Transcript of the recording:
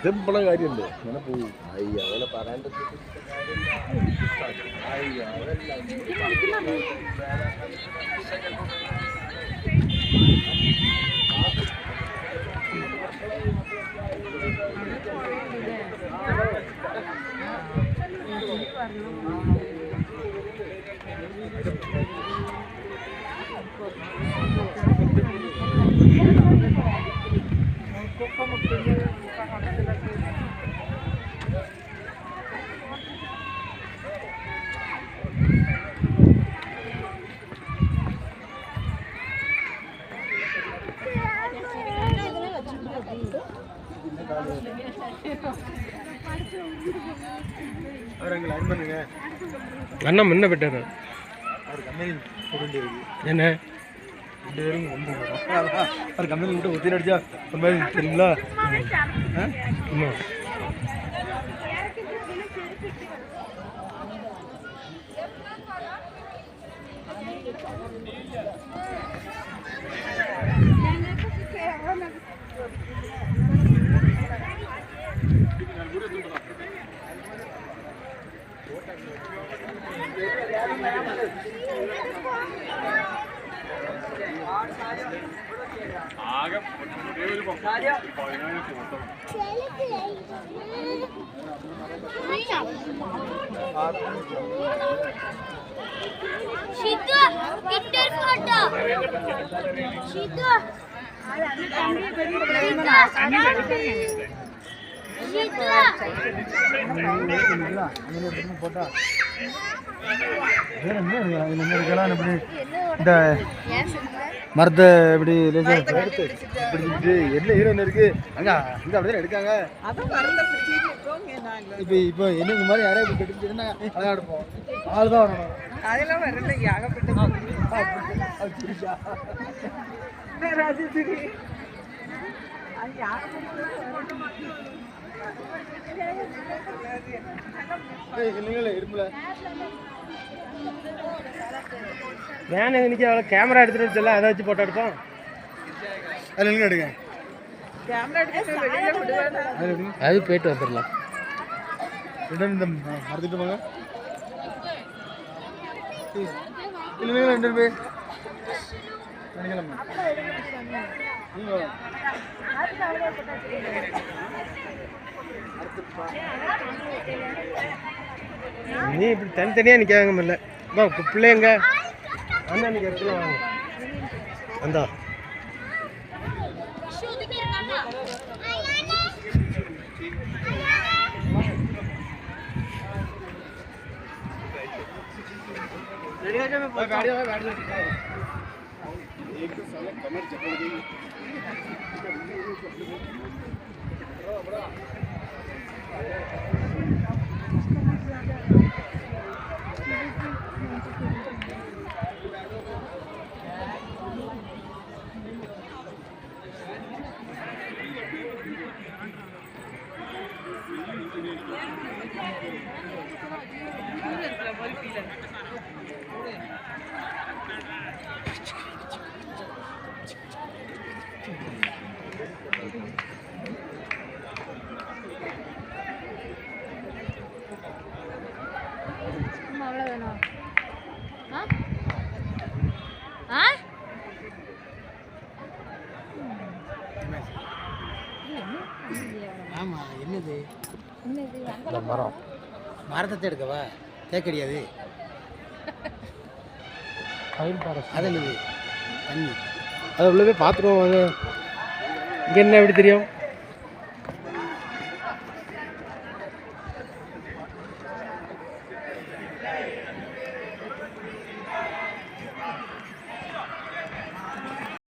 simple കാര്യല്ലേ അങ്ങനെ പോയി അയ്യ അവനെ പറയാൻ அண்ணா முன்ன போயிட்டாரு என்ன ஒரு கம்பெனி விட்டு ஒத்தி அடிச்சா ஒரு மாதிரி தெரியுங்களா போட்டா இந்த மரத்தை இப்படி பிடிச்சிட்டு என்ன ஹீரோயின் இருக்கு அங்க அங்க அப்படிதான் எடுக்காங்க இப்போ என்ன இந்த மாதிரி யாரையும் எடுத்துன்னா அழகா எடுப்போம் ஆள் தான் வரணும் அதெல்லாம் வரல இருப்புல வேன் இன்னைக்கு அவ்வளோ கேமரா எடுத்துட்டு வச்சல அதை வச்சு போட்டோ எடுப்போம் அதில் எடுங்க அது போயிட்டு வந்துடலாம் இந்த மறந்துட்டு போங்க இல்லைங்க ரெண்டு பேர் நீ இப்படி தனித்தனியாக நிற்காங்க முடியல பிள்ளைங்க அண்ணா இன்னைக்கு இடத்துல வாங்க அந்தா ஆமா என்னது மரம் மரத்தை எடுக்கவா தேக்கடியாது அதில் தண்ணி அது உள்ள போய் பார்த்துருவோம் அது இங்கே என்ன எப்படி தெரியும்